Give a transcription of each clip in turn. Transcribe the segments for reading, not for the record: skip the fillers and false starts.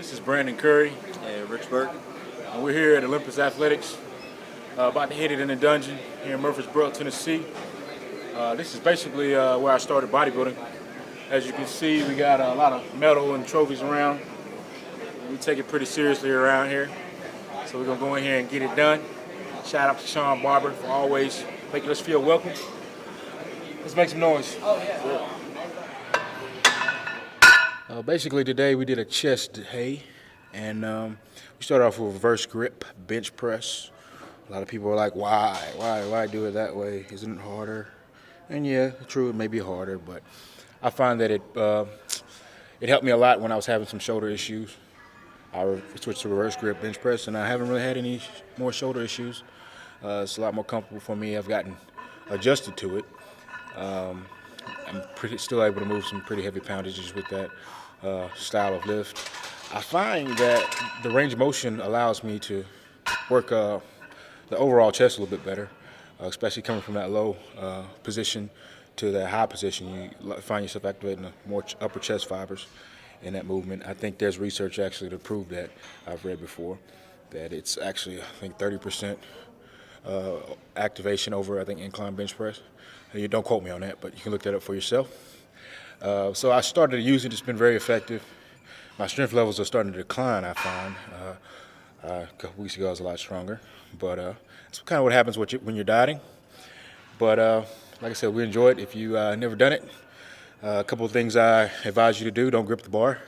This is Brandon Curry, And Richburg. and we're here at Olympus Athletics, about to hit it in the dungeon here in Murfreesboro, Tennessee. This is basically where I started bodybuilding. As you can see, we got a lot of medal and trophies around. We take it pretty seriously around here, so we're gonna go in here and get it done. Shout out to Sean Barber for always making us feel welcome. Let's make some noise. Basically today we did a chest day, and we started off with reverse grip bench press. A lot of people are like, why do it that way? Isn't it harder? And yeah, true, it may be harder, but I find that it helped me a lot when I was having some shoulder issues. I switched to reverse grip bench press, and I haven't really had any more shoulder issues. It's a lot more comfortable for me. I've gotten adjusted to it. I'm still able to move some pretty heavy poundages with that style of lift. I find that the range of motion allows me to work the overall chest a little bit better, especially coming from that low position to that high position. You find yourself activating the more upper chest fibers in that movement. I think there's research actually to prove that. I've read before that it's actually, I think, 30% activation over, I think, incline bench press. You don't quote me on that, but you can look that up for yourself. So I started to use it. It's been very effective. My strength levels are starting to decline, I find. A couple weeks ago I was a lot stronger, but it's kind of what happens when you're dieting. But like I said, we enjoy it. If you never done it, a couple of things I advise you to do: don't grip the bar.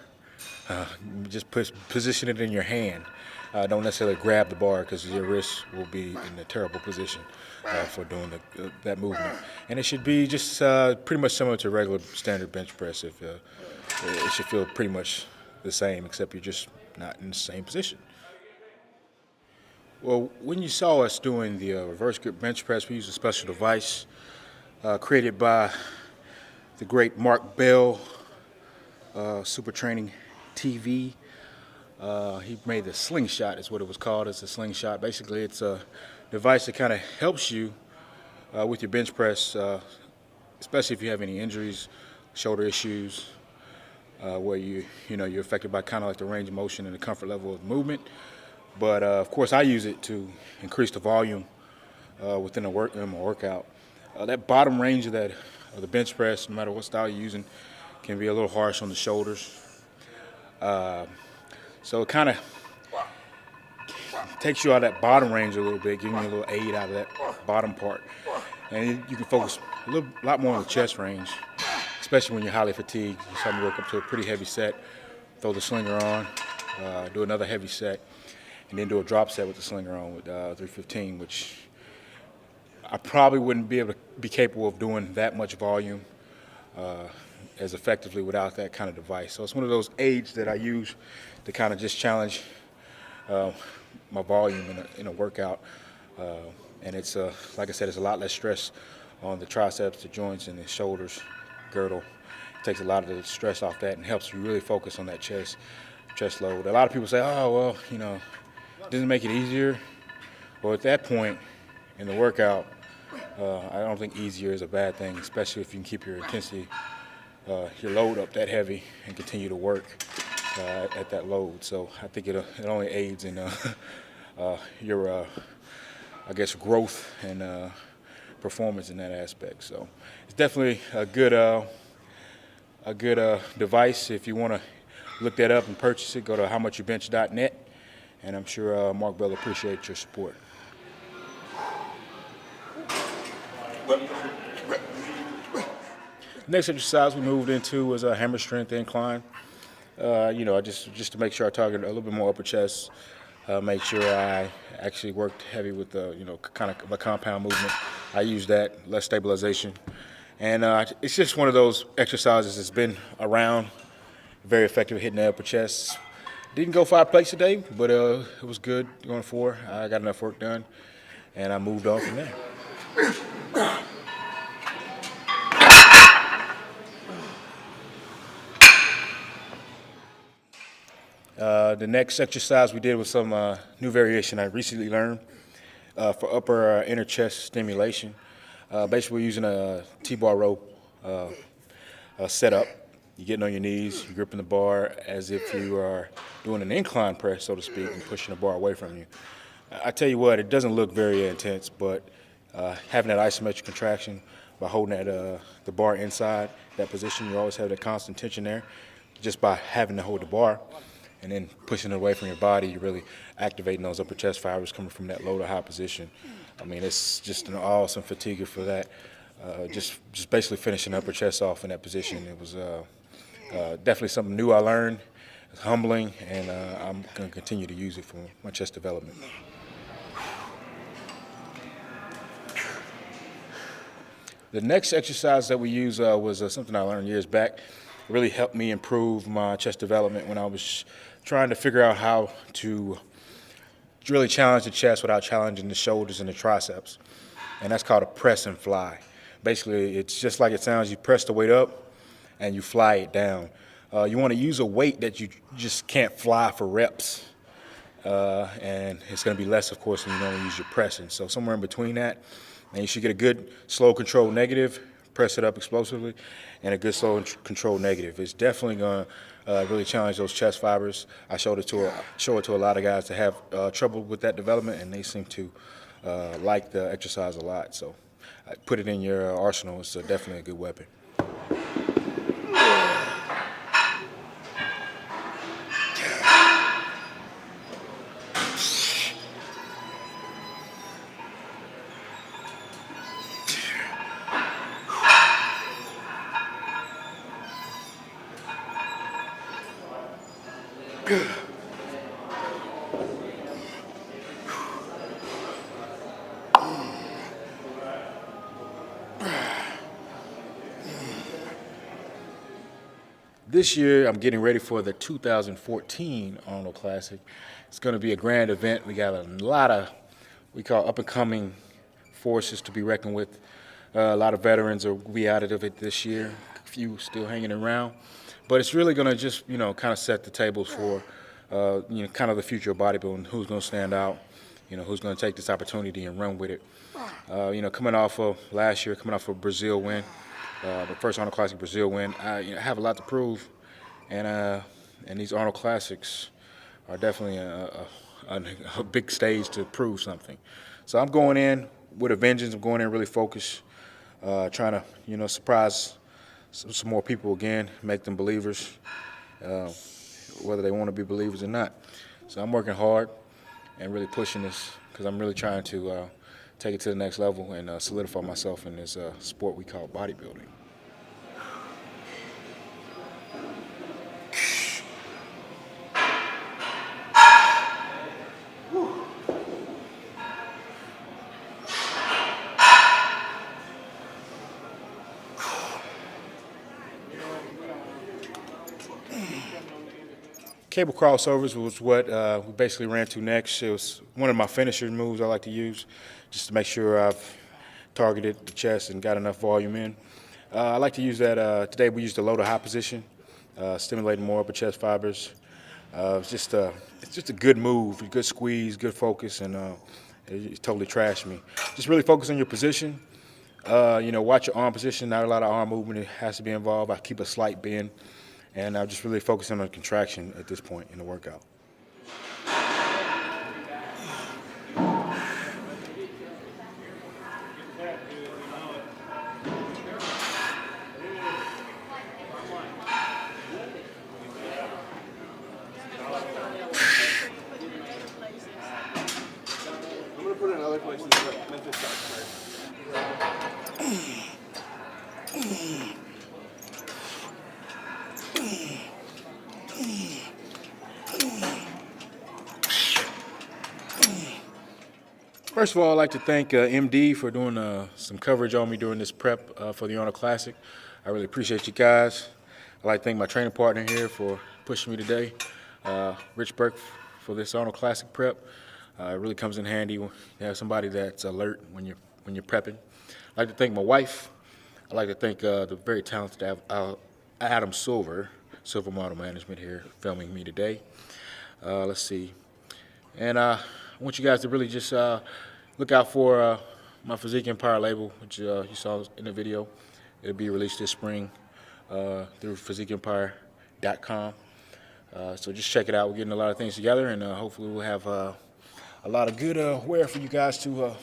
Just position it in your hand. Don't necessarily grab the bar, because your wrist will be in a terrible position for doing that movement. And it should be just pretty much similar to regular standard bench press. It should feel pretty much the same, except you're just not in the same position. Well, when you saw us doing the reverse grip bench press, we used a special device created by the great Mark Bell, Super Training TV. He made the slingshot, is what it was called. It's a slingshot. Basically, it's a device that kind of helps you with your bench press, especially if you have any injuries, shoulder issues, where you're affected by kind of like the range of motion and the comfort level of movement. But of course, I use it to increase the volume within my workout. That bottom range of the bench press, no matter what style you're using, can be a little harsh on the shoulders. So it kind of takes you out of that bottom range a little bit, giving you a little aid out of that bottom part. And you can focus a lot more on the chest range, especially when you're highly fatigued. You start to work up to a pretty heavy set, throw the slinger on, do another heavy set, and then do a drop set with the slinger on with 315, which I probably wouldn't be able to be capable of doing that much volume as effectively without that kind of device. So it's one of those aids that I use to kind of just challenge my volume in a workout. And it's, like I said, it's a lot less stress on the triceps, the joints, and the shoulders, girdle. It takes a lot of the stress off that and helps you really focus on that chest load. A lot of people say, oh, well, doesn't make it easier. Well, at that point in the workout, I don't think easier is a bad thing, especially if you can keep your intensity, your load up that heavy and continue to work at that load. So I think it only aids in your, I guess, growth and performance in that aspect. So it's definitely a good device. If you want to look that up and purchase it, go to howmuchyourbench.net, and I'm sure Mark Bell appreciates your support. The next exercise we moved into was a hammer strength incline. Just to make sure I target a little bit more upper chest, make sure I actually worked heavy with the, kind of a compound movement. I use that, less stabilization. And it's just one of those exercises that's been around, very effective at hitting the upper chest. Didn't go 5 plates today, but it was good going 4. I got enough work done, and I moved on from there. The next exercise we did was some new variation I recently learned for upper inner chest stimulation. Basically, we're using a T-bar rope setup, You're getting on your knees, you're gripping the bar as if you are doing an incline press, so to speak, and pushing the bar away from you. I tell you what, it doesn't look very intense, but having that isometric contraction by holding the bar inside that position, you always have that constant tension there. Just by having to hold the bar and then pushing it away from your body, you're really activating those upper chest fibers coming from that low to high position. I mean, it's just an awesome fatiguer for that. Just basically finishing upper chest off in that position. It was definitely something new I learned. It's humbling, and I'm going to continue to use it for my chest development. The next exercise that we used was something I learned years back. It really helped me improve my chest development when I was trying to figure out how to really challenge the chest without challenging the shoulders and the triceps. And that's called a press and fly. Basically, it's just like it sounds. You press the weight up and you fly it down. You want to use a weight that you just can't fly for reps. And it's going to be less, of course, than you normally use your pressing. So somewhere in between that, and you should get a good slow control negative, press it up explosively, and a good slow and control negative. It's definitely going to really challenge those chest fibers. I show it to a lot of guys that have trouble with that development, and they seem to like the exercise a lot. So put it in your arsenal. It's definitely a good weapon. This year, I'm getting ready for the 2014 Arnold Classic. It's going to be a grand event. We got a lot of, we call up-and-coming forces to be reckoned with. A lot of veterans will be out of it this year, a few still hanging around. But it's really going to just, kind of set the tables for, kind of the future of bodybuilding, who's going to stand out, who's going to take this opportunity and run with it. Coming off of last year, coming off of a Brazil win, the first Arnold Classic Brazil win, I have a lot to prove, and these Arnold Classics are definitely a big stage to prove something. So I'm going in with a vengeance. I'm going in really focused, trying to surprise some more people again, make them believers, whether they want to be believers or not. So I'm working hard and really pushing this because I'm really trying to take it to the next level and solidify myself in this sport we call bodybuilding. Cable crossovers was what we basically ran to next. It was one of my finisher moves I like to use just to make sure I've targeted the chest and got enough volume in. I like to use that. Today we used the low to high position, stimulating more upper chest fibers. It's just a good move, a good squeeze, good focus, and it totally trashed me. Just really focus on your position. Watch your arm position. Not a lot of arm movement has to be involved. I keep a slight bend. And I'm just really focusing on contraction at this point in the workout. I'm going to put it in other places, but Memphis first. First of all, I'd like to thank MD for doing some coverage on me during this prep for the Arnold Classic. I really appreciate you guys. I'd like to thank my training partner here for pushing me today, Rich Burke, for this Arnold Classic prep. It really comes in handy to have somebody that's alert when you're prepping. I'd like to thank my wife. I'd like to thank the very talented Adam Silver Model Management here filming me today. Let's see. And I want you guys to really just look out for my Physique Empire label, which you saw in the video. It'll be released this spring. through physiqueempire.com. So just check it out. We're getting a lot of things together, and hopefully we'll have a lot of good wear for you guys that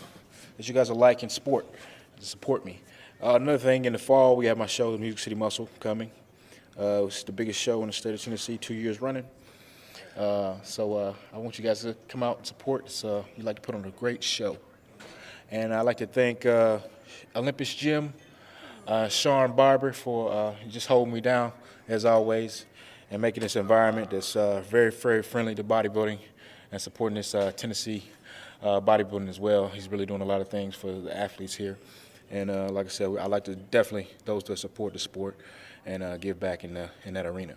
you guys will like in sport to support me. Another thing, in the fall we have my show, the Music City Muscle, coming. It's the biggest show in the state of Tennessee, 2 years running. So I want you guys to come out and support. We like to put on a great show. And I'd like to thank Olympus Gym, Sean Barber, for just holding me down, as always, and making this environment that's very, very friendly to bodybuilding and supporting this Tennessee bodybuilding as well. He's really doing a lot of things for the athletes here. And like I said, I like to definitely those that support the sport and give back in that arena.